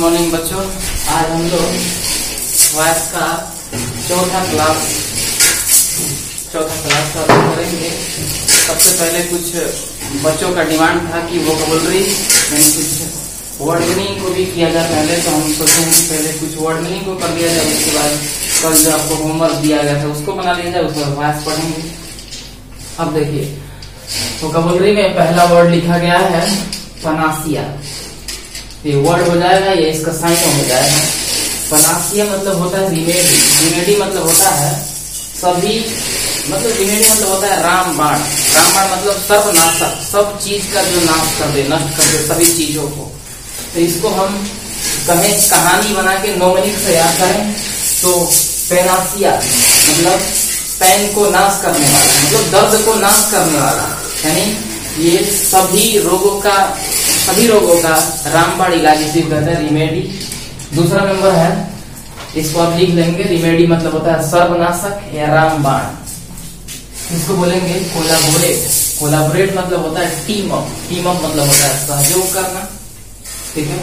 Morning बच्चों। आज हम लोग वॉइस का चौथा क्लास का करेंगे। सबसे पहले कुछ बच्चों का डिमांड था कि वोकैबुलरी यानी कुछ वर्ड मीनिंग को भी किया जाए पहले, तो हम सोचे हैं कि पहले कुछ वर्ड मीनिंग को कर दिया जाए, उसके बाद कल जो आपको होमवर्क दिया गया था उसको बना लिया जाए, उसके बाद वॉइस पढ़ेंगे। अब देखिए वोकैबुलरी में पहला वर्ड लिखा गया है पनासिया। ये वर्ड हो जाएगा, ये इसका साइन हो जाएगा। पनासिया मतलब होता है रिमेडी। रिमेडी मतलब होता है सभी, मतलब रिमेडी मतलब होता है रामबाण। रामबाण मतलब सर्वनाशक, सब चीज का जो नाश कर दे, नष्ट कर दे सभी चीजों को। तो इसको हम कहें कहानी बना के नोमनिक से याद करें तो पेनासिया मतलब पेन को नाश करने वाला, मतलब दर्द को नाश करने वाला, यानी ये सभी रोगों का रामबाण इलाज इसी को कहते हैं रिमेडी। दूसरा नंबर है, इसको आप लिख लेंगे, रिमेडी मतलब होता है सर्वनाशक या रामबाण। इसको बोलेंगे कोलाबोरेट। कोलाबोरेट मतलब होता है टीम अप। टीम अप मतलब होता है सहयोग करना, ठीक है।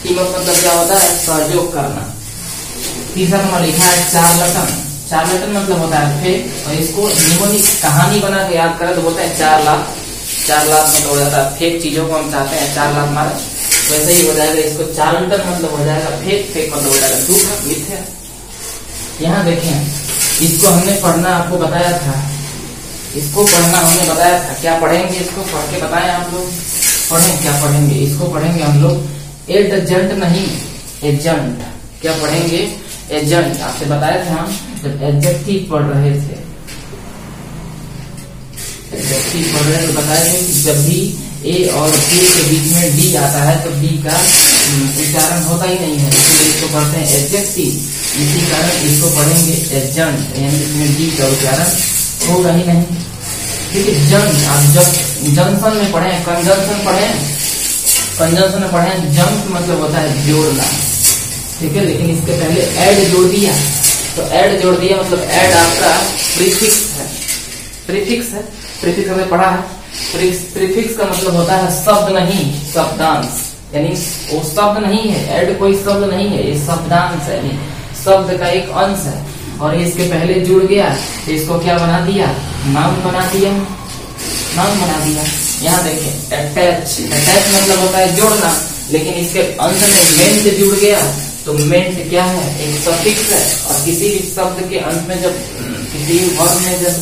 टीम अप मतलब क्या होता है, सहयोग करना। तीसरा नंबर लिखा है चार्लटन। चार्लटन मतलब होता है फेक, और इसको निमोनिक कहानी बना के याद करें तो बोलते हैं 4 लाख। 4 लाख मतलब हो जाता है फेक चीजों को हम चाहते हैं 4 लाख मारे, वैसे ही हो जाएगा। इसको चार्लटन मतलब हो जाएगा फेक। फेक मतलब हो जाएगा झूठा, मिथ्या। यहाँ देखें, इसको हमने पढ़ना आपको बताया था, इसको पढ़ना हमने बताया था। क्या पढ़ेंगे, इसको पढ़ के बताएं आप लोग। पढ़ें, क्या पढ़ेंगे, इसको पढ़ेंगे हम लोग एडजंट नहीं एजेंट। क्या पढ़ेंगे, एजेंट। आपसे बताया था हम जब एडजेक्टिव पढ़ रहे थे, एडजेक्टिव पढ़ रहे तो बताया था कि जब भी ए और के के बीच में डी आता है तो डी का उच्चारण होता ही नहीं है, इसलिए इसको पढ़ते हैं एडजेक्टिव। इसी कारण इसको पढ़ेंगे एजेंट, यानी इसमें डी का उच्चारण होगा ही नहीं, ठीक है। जंक, आप जब जंक्शन में पढ़े, कंजंक्शन पढ़े, कंजंक्शन में पढ़े, जंक मतलब होता है जोड़ना, ठीक है। लेकिन इसके पहले ऐड जोड़ दिया, तो ऐड जोड़ दिया मतलब ऐड आपका प्रीफिक्स है। प्रीफिक्स है, प्रीफिक्स हमें पढ़ा है। प्रीफिक्स का मतलब होता है शब्द नहीं, शब्दांश, यानी वो शब्द नहीं है, ऐड कोई शब्द नहीं है, ये शब्दांश है, शब्द का एक अंश है। और इसके पहले जुड़ गया तो इसको क्या बना दिया, नाउन बना दिया, नाउन बना दिया। यहाँ देखिए अटैच। अटैच मतलब होता है जोड़ना, लेकिन इसके अंत में मेंट जुड़ गया तो मेंट क्या है, एक सफिक्स है। और किसी भी शब्द के अंत में जब किसी वर्ड में जब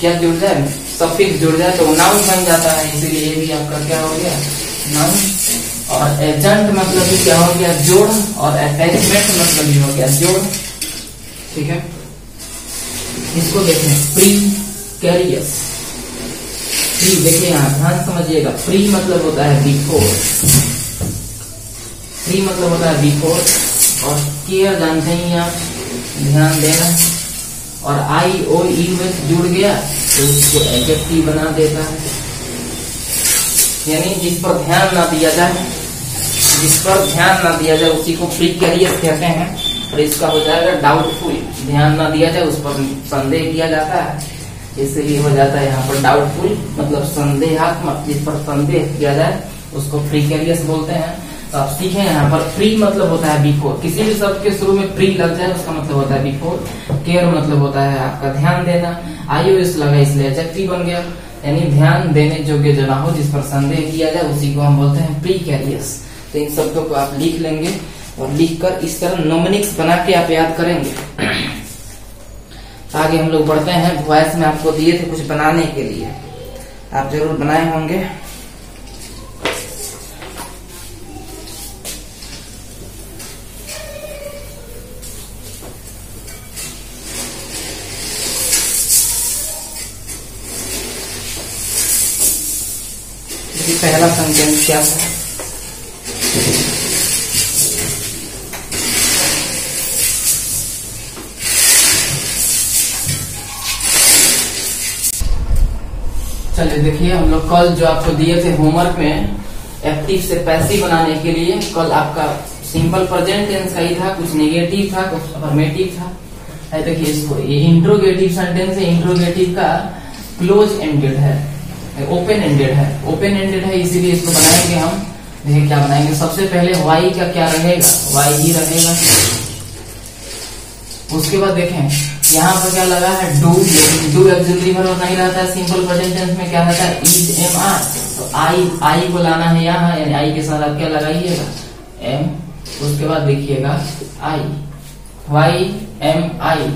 क्या जुड़ जाए, सफिक्स जुड़ जाए तो नाउन बन जाता है, इसीलिए ये भी आपका क्या हो गया, नाउन। और एजेंट मतलब भी क्या हो गया, जोड़। और अटैचमेंट मतलब भी हो गया जोड़, ठीक है। इसको देखें प्रीकैरियस। प्री देखिए, यहाँ ध्यान समझिएगा, प्री मतलब होता है बिफोर। प्री मतलब होता है बिफोर, और केयर जानते ही आप, ध्यान देना। और आई ओ यू में जुड़ गया तो उसको एडजेक्टिव बना देता है, यानी जिस पर ध्यान ना दिया जाए, जिस पर ध्यान ना दिया जाए उसी को प्रीकैरियस कहते हैं। और इसका हो जाएगा डाउटफुल। ध्यान ना दिया जाए, उस पर संदेह किया जाता है, इसलिए हो जाता है यहाँ पर डाउटफुल मतलब संदेहात्मक। जिस पर संदेह किया जाए उसको प्रीकैरियस बोलते हैं। तो आप सीखें, यहाँ पर प्री मतलब होता है बिफोर। किसी भी शब्द के शुरू में प्री लग जाए उसका मतलब होता है बिफोर। केयर मतलब होता है आपका ध्यान देना। आईओएस लगा इसलिए एडजेक्टिव बन गया, यानी ध्यान देने योग्य जो ना हो, जिस पर संदेह किया जाए उसी को हम बोलते हैं प्रीकैरियस। तो इन शब्दों को आप लिख लेंगे और लिखकर इस तरह नोमनिक्स बना के आप याद करेंगे। आगे हम लोग बढ़ते हैं। वॉइस में आपको दिए थे कुछ बनाने के लिए, आप जरूर बनाए होंगे। पहला सेंटेंस क्या था, चलिए देखिए, हम लोग कल जो आपको दिए थे होमवर्क में एक्टिव से पैसिव बनाने के लिए, कल आपका सिंपल प्रेजेंट टेंस का ही था, कुछ नेगेटिव था, कुछ अफर्मेटिव था। देखिए इसको, ये इंट्रोगेटिव सेंटेंस है, इंट्रोगेटिव का क्लोज एंडेड है, ओपन एंडेड है, ओपन एंडेड है, इसीलिए इसको बनाएंगे हम देखिए क्या बनाएंगे, सबसे पहले वाई का क्या रहेगा, वाई ही रहेगा। उसके बाद देखें यहाँ पर क्या लगा है, डू, लेकिन डू ऑक्सिलरी वर्ब नहीं रहता है, सिंपल प्रेजेंट टेंस में क्या रहता है, इज एम आर। तो आई को लाना है यहाँ, यानी आई के साथ आप क्या लगाइएगा, एम। उसके बाद लिखिएगा आई, वाई एम आई।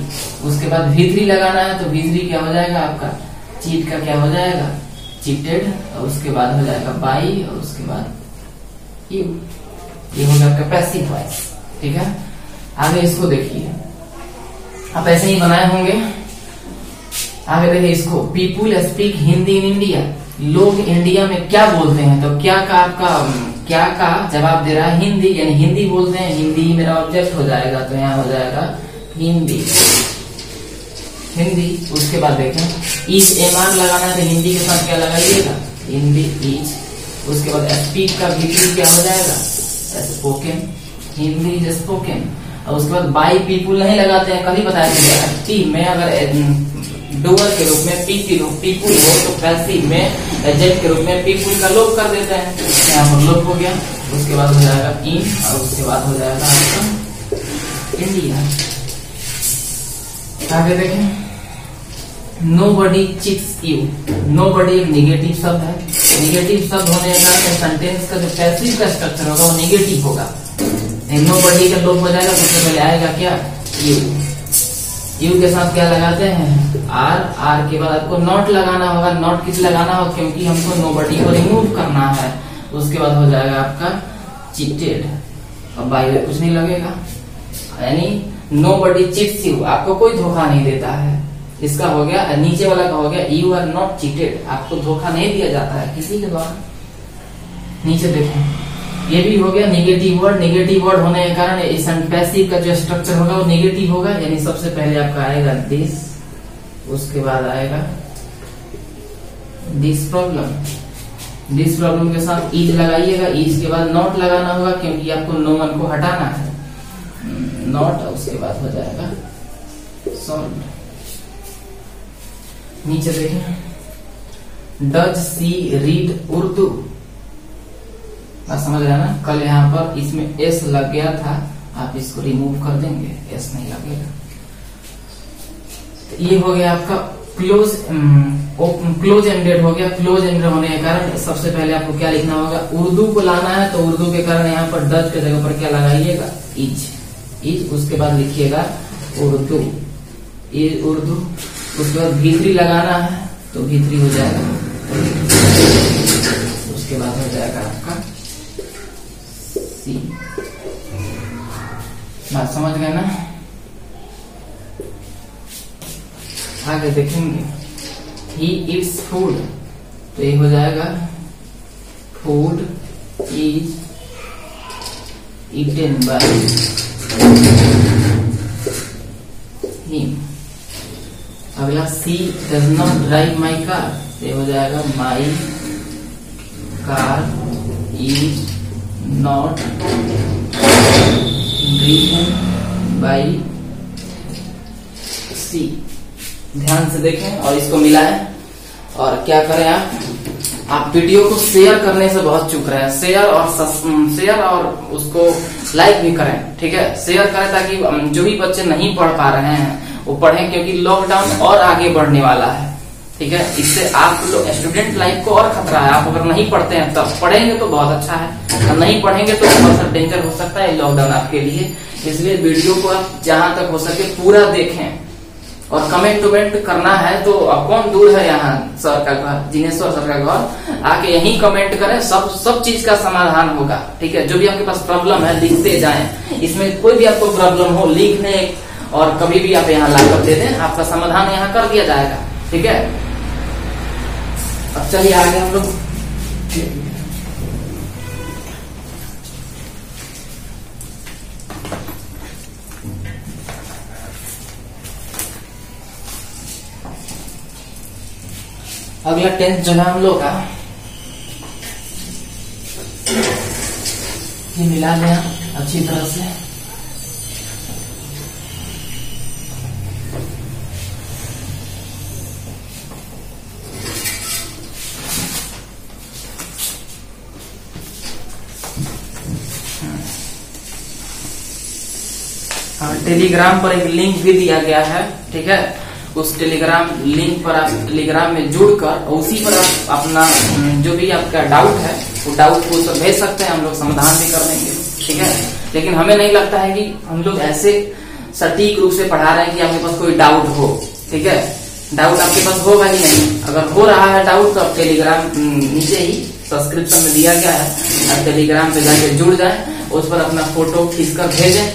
उसके बाद V3 लगाना है, तो V3 क्या हो जाएगा आपका, चीट का क्या हो जाएगा, चीटेड। और उसके बाद हो जाएगा बाई, और उसके बाद यू। ये हो गया आपका पैसिव वॉइस। ठीक है, आगे इसको देखिए, आप ऐसे ही बनाए होंगे। आगे देखिए इसको, people speak Hindi in India, लोग इंडिया में क्या बोलते हैं। तो क्या का आपका, क्या का जवाब दे रहा है हिंदी, यानी हिंदी बोलते हैं, हिंदी मेरा ऑब्जेक्ट हो जाएगा, तो यहाँ हो जाएगा हिंदी, हिंदी। उसके बाद देखें इज एम आर लगाना है, तो हिंदी के साथ क्या लगाइएगा, हिंदी इज। उसके बाद स्पीक का V3 क्या हो जाएगा, स्पोकन, हिंदी इज स्पोकन। और उसके बाद बाई पीपुल नहीं लगाते हैं, कभी बताया गया टी में अगर डूअर के रूप में पीपुल हो, तो पैसिव में एजेंट के रूप में पीपुल का लोप कर देते हैं, यहाँ पर लोप हो गया। उसके बाद हो जाएगा इन, और उसके बाद हो जाएगा आपका इंडिया। आगे देखें, नोबडी चीट्स यू, नोबडी एक निगेटिव शब्द है, निगेटिव शब्द होने के कारण सेंटेंस का जो पैसिव का स्ट्रक्चर होगा वो निगेटिव होगा। नोबडी का लोप हो जाएगा, सबसे पहले आएगा क्या, यू। यू के साथ क्या लगाते हैं, आर। आर के बाद आपको नॉट लगाना होगा, नॉट किस लगाना होगा, क्योंकि हमको नोबडी को रिमूव करना है। उसके बाद हो जाएगा आपका चीटेड, और बाई में कुछ नहीं लगेगा, यानी नोबडी चीट्स यू, आपको कोई धोखा नहीं देता है। इसका हो गया, नीचे वाला का हो गया, यू आर नॉट चीटेड, आपको धोखा नहीं दिया जाता है किसी के द्वारा। नीचे देखें, ये भी हो गया निगेटिव वर्ड। निगेटिव वर्ड होने के कारण इस पैसिव का जो स्ट्रक्चर होगा वो निगेटिव होगा, यानी सबसे पहले आपका आएगा दिस, उसके बाद आएगा दिस प्रॉब्लम। दिस प्रॉब्लम के साथ इज लगाइएगा, इज के बाद नॉट लगाना होगा, क्योंकि आपको नो वन को हटाना है, नॉट। उसके बाद हो जाएगा सॉल्व। नीचे देखें, डज सी रीड उर्दू, समझ रहे हैं ना। कल यहाँ पर इसमें एस लग गया था, आप इसको रिमूव कर देंगे, एस नहीं लगेगा। तो ये हो गया आपका क्लोज, क्लोज एंडेड हो गया। क्लोज एंडेड होने के कारण सबसे पहले आपको क्या लिखना होगा, उर्दू को लाना है, तो उर्दू के कारण यहाँ पर डज के जगह पर क्या लगाइएगा, इज, इज। उसके बाद लिखिएगा उर्दू, इज उर्दू। उसके बाद V3 लगाना है, तो V3 हो जाएगा, उसके बाद हो जाएगा आपका सी। बात समझ गए ना। आगे देखेंगे, ही इट्स फूड, तो ये हो जाएगा food is eaten by him. अगला she does not drive my car, ये हो जाएगा my car is not driven by she. ध्यान से देखें और इसको मिलाएं, और क्या करें आप वीडियो को शेयर करने से बहुत चूक रहे हैं। शेयर और उसको लाइक भी करें, ठीक है। शेयर करें ताकि जो भी बच्चे नहीं पढ़ पा रहे हैं वो पढ़ें, क्योंकि लॉकडाउन और आगे बढ़ने वाला है, ठीक है। इससे आप लोग स्टूडेंट लाइफ को और खतरा है। आप अगर नहीं पढ़ते हैं तब, पढ़ेंगे तो बहुत अच्छा है, और नहीं पढ़ेंगे तो बहुत सा डेंजर हो सकता है लॉकडाउन आपके लिए। इसलिए वीडियो को आप जहां तक हो सके पूरा देखें, और कमेंट टुमेंट करना है तो कौन दूर है यहाँ सर का घर, जिनेश्वर सर का घर, आके यहीं कमेंट करें, सब चीज का समाधान होगा, ठीक है। जो भी आपके पास प्रॉब्लम है लिखते जाएं, इसमें कोई भी आपको प्रॉब्लम हो लिखने, और कभी भी आप यहाँ लाकर दे दें, आपका समाधान यहाँ कर दिया जाएगा, ठीक है। अब चलिए आगे हम लोग अगला टेंस जो है हम लोग का, ये मिला लें अच्छी तरह से। टेलीग्राम पर एक लिंक भी दिया गया है, ठीक है। उस टेलीग्राम लिंक पर आप टेलीग्राम में जुड़कर उसी पर आप अपना जो भी आपका डाउट है वो डाउट को सब भेज सकते हैं, हम लोग समाधान भी कर देंगे, ठीक है। लेकिन हमें नहीं लगता है कि हम लोग ऐसे सटीक रूप से पढ़ा रहे हैं कि आपके पास कोई डाउट हो, ठीक है। डाउट आपके पास होगा ही नहीं। अगर हो रहा है डाउट तो आप टेलीग्राम नीचे ही सब्सक्रिप्शन में दिया गया है, आप टेलीग्राम पे जाके जुड़ जाए, उस पर अपना फोटो खींचकर भेजें,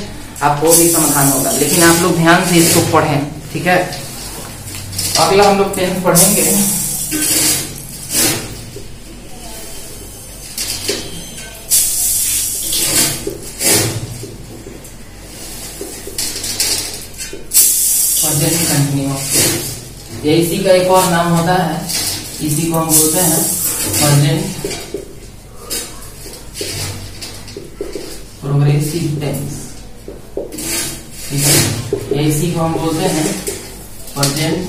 आपको भी समाधान होगा। लेकिन आप लोग ध्यान से इसको पढ़ें, ठीक है। अगला हम लोग 10th पढ़ेंगे। ये इसी का एक और नाम होता है, इसी को हम बोलते हैं प्रेजेंट प्रोग्रेसिव टेंस, ठीक है। ये इसी को हम बोलते हैं present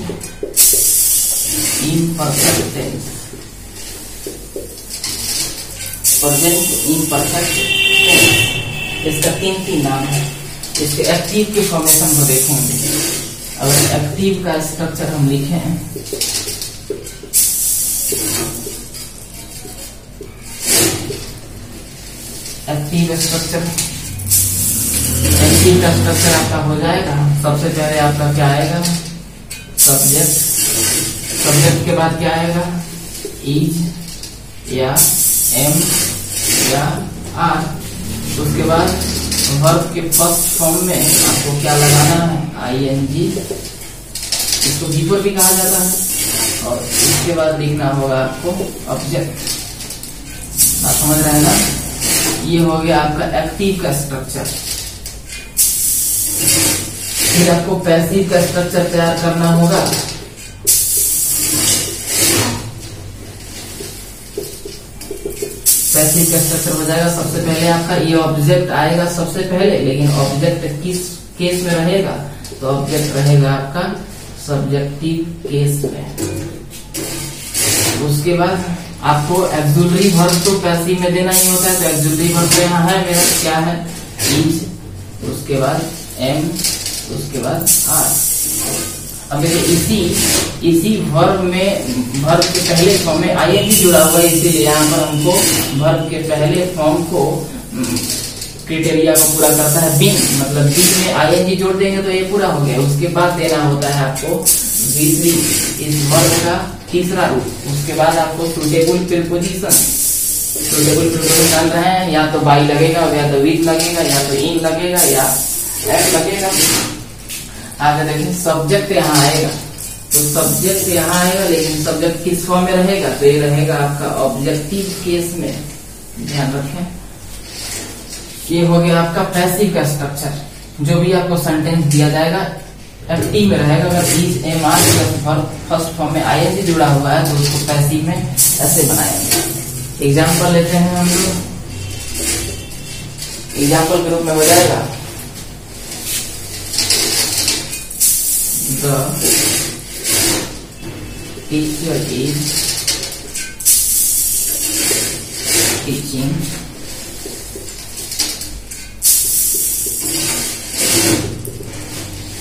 imperfect tense, present imperfect tense. इसका तीन नाम है। इसके एक्टिव के फॉर्मेशन को देखेंगे। अगर एक्टिव का स्ट्रक्चर हम लिखें, एक्टिव का स्ट्रक्चर आपका हो जाएगा। सबसे पहले आपका क्या आएगा, सब्जेक्ट, सब्जेक्ट के बाद क्या आएगा, इज या एम या आर। उसके बाद वर्ब के फर्स्ट फॉर्म में आपको क्या लगाना है, आईएनजी, इसको वीपर भी कहा जाता है। और इसके बाद लिखना होगा आपको ऑब्जेक्ट। आप समझ रहे हैं ना, ये हो गया आपका एक्टिव का स्ट्रक्चर। फिर आपको पैसिव का स्ट्रक्चर तैयार करना होगा। पैसिव का स्ट्रक्चर हो जाएगा, सबसे पहले आपका ये ऑब्जेक्ट आएगा सबसे पहले, लेकिन ऑब्जेक्ट किस केस में रहेगा, तो ऑब्जेक्ट रहेगा आपका सब्जेक्टिव केस में। उसके बाद आपको एक्सुलरी वर्ब तो पैसिव में देना ही होता है, तो एक्सुलरी वर्ब तो यहाँ है मेरा, क्या है, इज, उसके बाद एम, उसके बाद आर। अब देखिए इसी वर्ब में, वर्ब के पहले फॉर्म में आईएनजी जुड़ा हुआ है, इसीलिए यहाँ पर हमको वर्ब के पहले फॉर्म को क्राइटेरिया को पूरा करता है बीइंग, मतलब बीइंग में आईएनजी जोड़ देंगे तो ये पूरा हो गया। उसके बाद देना होता है आपको V3, इस वर्ब का तीसरा रूप। उसके बाद आपको सुटेबल प्रीपोजिशन, सुटेबल प्रीपोजिशन डाल रहे हैं, या तो बाई लगेगा, या तो विद लगेगा, या तो इन लगेगा, या एट लगेगा। आगे देखिए सब्जेक्ट यहाँ आएगा, तो सब्जेक्ट यहाँ आएगा, लेकिन सब्जेक्ट किस फॉर्म में रहेगा, तो ये रहेगा आपका ऑब्जेक्टिव केस में, ध्यान रखें। ये हो गया आपका पैसिव का स्ट्रक्चर। जो भी आपको सेंटेंस दिया जाएगा एक्टिव में रहेगा। अगर is, am, are first form में आईएनजी जुड़ा हुआ है तो उसको पैसिव में ऐसे बनाएंगे। एग्जाम्पल लेते हैं हम लोग, एग्जाम्पल के रूप में हो जाएगा, The teacher is teaching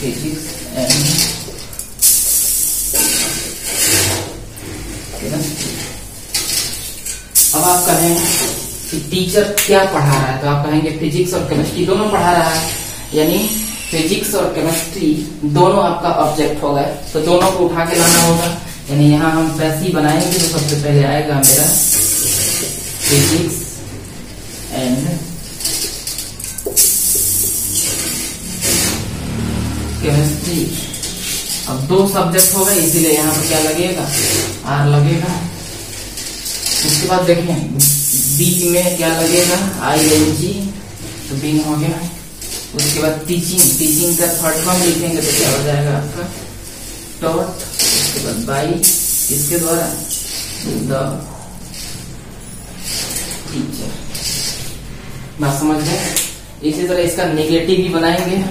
physics and chemistry। अब आप कहें कि टीचर क्या पढ़ा रहा है, तो आप कहेंगे फिजिक्स और केमिस्ट्री दोनों पढ़ा रहा है, यानी फिजिक्स और केमिस्ट्री दोनों आपका ऑब्जेक्ट हो गए, तो दोनों को उठा के लाना होगा। यानी यहाँ हम पैसिव बनाएंगे तो सबसे पहले आएगा मेरा फिजिक्स एंड केमिस्ट्री। अब दो सब्जेक्ट हो गए, इसीलिए यहाँ पर क्या लगेगा, आर लगेगा। उसके बाद देखें बीच में क्या लगेगा, आईएनजी, तो बीइंग हो गया। उसके बाद टीचिंग, टीचिंग का थर्ड फॉर्म लिखेंगे तो क्या हो जाएगा आपका टॉट, उसके बाद बाई, इसके द्वारा द टीचर। बात समझ गए। इसी तरह इसका नेगेटिव भी बनाएंगे।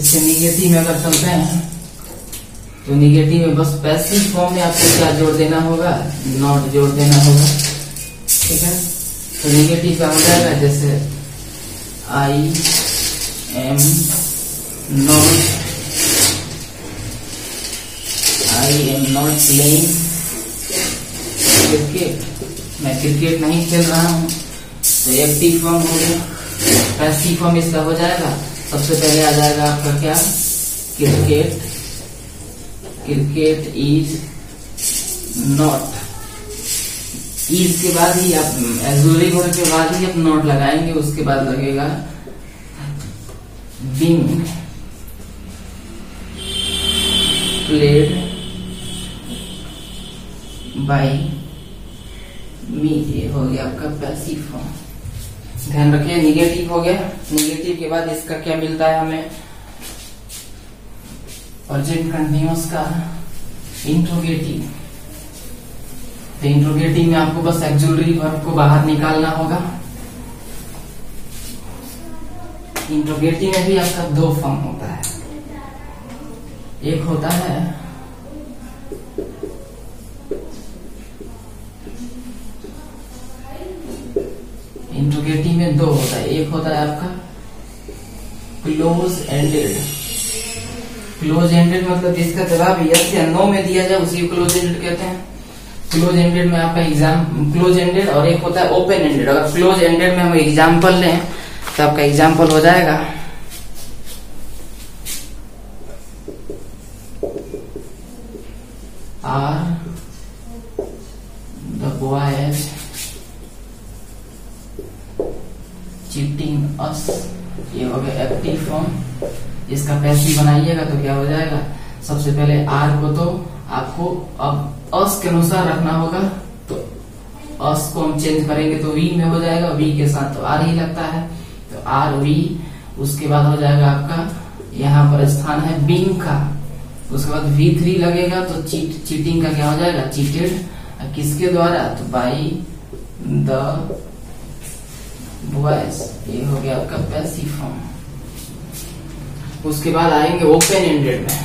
इससे नेगेटिव में अगर चलते हैं तो निगेटिव में बस पैसिव फॉर्म में आपको क्या जोड़ देना होगा, नॉट जोड़ देना होगा। ठीक है, तो निगेटिव का हो जाएगा जैसे I am not playing cricket, मैं क्रिकेट नहीं खेल रहा हूँ। तो एक्टिव फॉर्म हो गया। पैसिव फॉर्म इसका हो जाएगा, सबसे पहले आ जाएगा आपका क्या, cricket, cricket is not, is के बाद ही आप एक्सुलरी वर्ड के बाद ही आप नॉट लगाएंगे, उसके बाद लगेगा बीइंग प्लेड बाय मी, ये हो गया आपका पैसिव फॉर्म। ध्यान रखिए निगेटिव हो गया। निगेटिव के बाद इसका क्या मिलता है हमें, प्रेजेंट कंटिन्यूअस का इंट्रोगेटिव। तो इंट्रोगेटिव में आपको बस एक्सुलरी वर्ब को बाहर निकालना होगा। इंट्रोगेटिव में भी आपका दो फॉर्म होता है, एक होता है इंट्रोगेटिव में दो होता है, एक होता है आपका क्लोज एंडेड। क्लोज एंडेड मतलब जिसका जवाब यस या नो में दिया जाए उसी को क्लोज एंडेड कहते हैं। क्लोज एंडेड में आपका एग्जाम क्लोज एंडेड, और एक होता है ओपन एंडेड। अगर क्लोज एंडेड में हम एग्जाम्पल लें तो आपका एग्जाम्पल हो जाएगा आर द बॉयज चीटिंग अस, ये हो गया एक्टिव फॉर्म। इसका पैसिव बनाइएगा तो क्या हो जाएगा, सबसे पहले आर को तो आपको अब अस के अनुसार रखना होगा, तो अस को हम चेंज करेंगे तो वी में हो जाएगा, वी के साथ तो आर ही लगता है, तो आर वी। उसके बाद हो जाएगा आपका यहाँ पर स्थान है बीइंग का, उसके बाद V3 लगेगा तो चीटिंग का क्या हो जाएगा, चीटेड, किसके द्वारा, तो बाई द बॉयज, ये हो गया आपका पैसिव फॉर्म। उसके बाद आएंगे ओपन एंडेड में,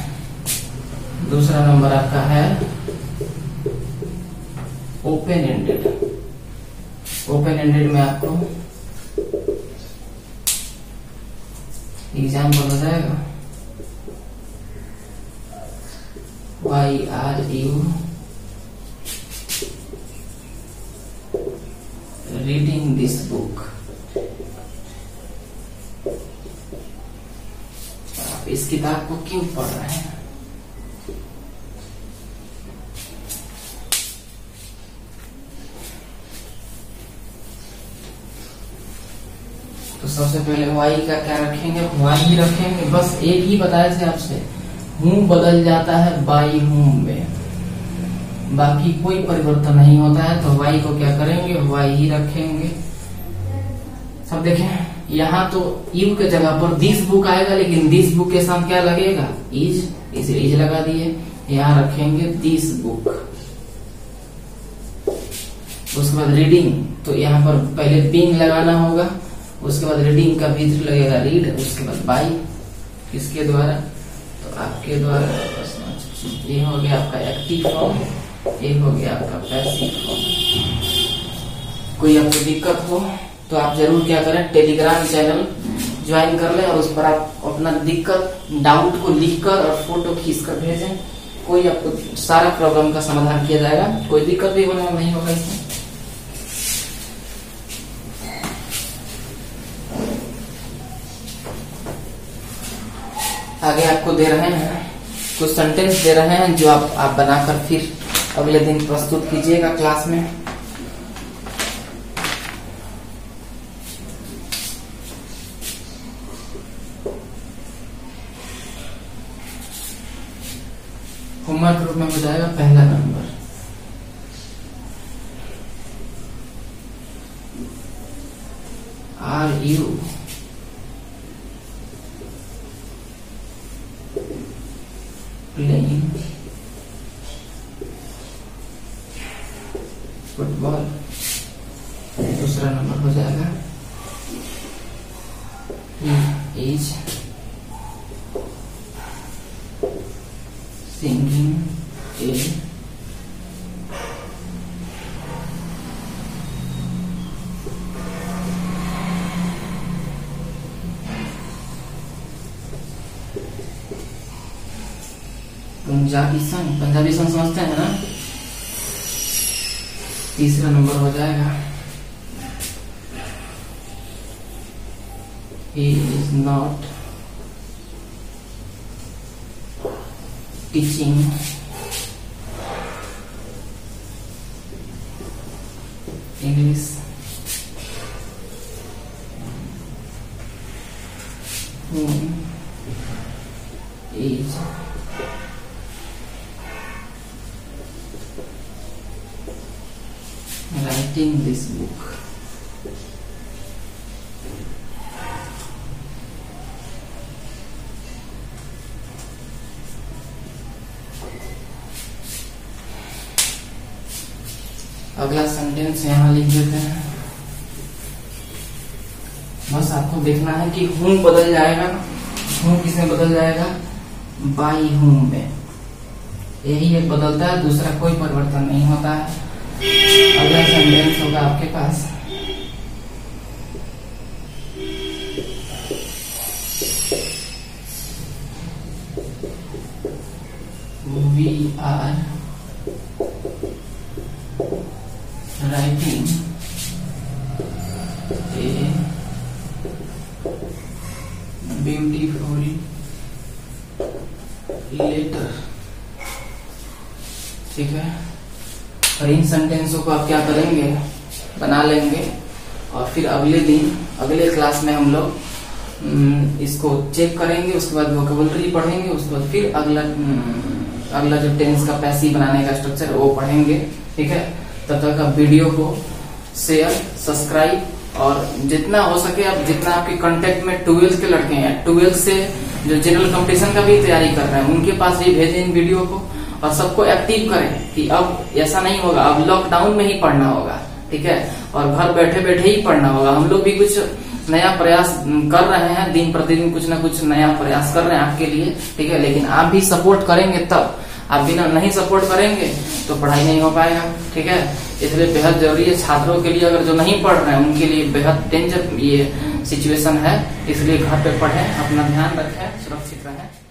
दूसरा नंबर आपका है ओपन एंडेड। ओपन एंडेड में आपको एग्जाम्पल हो जाएगा why are you reading this book, आप इस किताब को क्यों पढ़ रहे हैं। तो सबसे पहले वाई का क्या रखेंगे, वाई ही रखेंगे। बस एक ही बताया थे आपसे, हूं बदल जाता है बाई हूं में, बाकी कोई परिवर्तन नहीं होता है। तो वाई को क्या करेंगे, वाई ही रखेंगे। सब देखें यहाँ तो यू के जगह पर दिस बुक आएगा, लेकिन दिस बुक के साथ क्या लगेगा, इज, इसे इज लगा दिए। यहाँ रखेंगे दिस बुक। उसके बाद रीडिंग, तो यहाँ पर पहले बीइंग लगाना होगा, उसके बाद रीडिंग का भी लगेगा रीड, उसके बाद बाई, किसके द्वारा, तो आपके द्वारा। ये हो गया आपका एक्टिव फॉर्म, ये हो गया आपका पैसिव फॉर्म। कोई आपको दिक्कत हो तो आप जरूर क्या करें, टेलीग्राम चैनल ज्वाइन कर लें और उस पर आप अपना दिक्कत, डाउट को लिखकर और फोटो खींचकर भेजें। कोई आपको सारा प्रॉब्लम का समाधान किया जाएगा, कोई दिक्कत भी होने नहीं होगा इसमें। आगे आपको दे रहे हैं कुछ सेंटेंस दे रहे हैं जो आप बनाकर फिर अगले दिन प्रस्तुत कीजिएगा क्लास में। होमवर्क ग्रुप में हो जाएगा पहला number, are you playing football. दूसरा नंबर हो जाएगा he is singing a Punjabi song समझते हैं ना। तीसरा नंबर हो जाएगा he is not teaching English whom is writing this book। अगला सेंटेंस यहाँ लिख देते हैं। बस आपको देखना है कि हूम बदल जाएगा, हूम किसमें बदल जाएगा, बाई हूम में। यही एक बदलता है, दूसरा कोई परिवर्तन नहीं होता है। अगला सेंटेंस होगा आपके पास we are writing a beautiful letter। ठीक है, और इन सेंटेंसों को आप क्या करेंगे, बना लेंगे और फिर अगले दिन अगले क्लास में हम लोग इसको चेक करेंगे। उसके बाद वोकैबुलरी पढ़ेंगे, उसके बाद फिर अगला जो टेंस का पैसिव बनाने का स्ट्रक्चर वो पढ़ेंगे। ठीक है, तब तक आप वीडियो को शेयर, सब्सक्राइब और जितना हो सके आप, जितना आपके कांटेक्ट में 12th के लड़के हैं, 12th से जो जनरल कंपटीशन का भी तैयारी कर रहे हैं, उनके पास भी भेजें इन वीडियो को और सबको एक्टिव करें कि अब ऐसा नहीं होगा, अब लॉकडाउन में ही पढ़ना होगा। ठीक है, और घर बैठे बैठे ही पढ़ना होगा। हम लोग भी कुछ नया प्रयास कर रहे हैं, दिन प्रतिदिन कुछ ना कुछ नया प्रयास कर रहे हैं आपके लिए। ठीक है, लेकिन आप भी सपोर्ट करेंगे तब, आप बिना नहीं सपोर्ट करेंगे तो पढ़ाई नहीं हो पाएगा। ठीक है, इसलिए बेहद जरूरी है छात्रों के लिए, अगर जो नहीं पढ़ रहे हैं उनके लिए बेहद डेंजर ये सिचुएशन है। इसलिए घर पे पढ़ें, अपना ध्यान रखें, सुरक्षित रहें।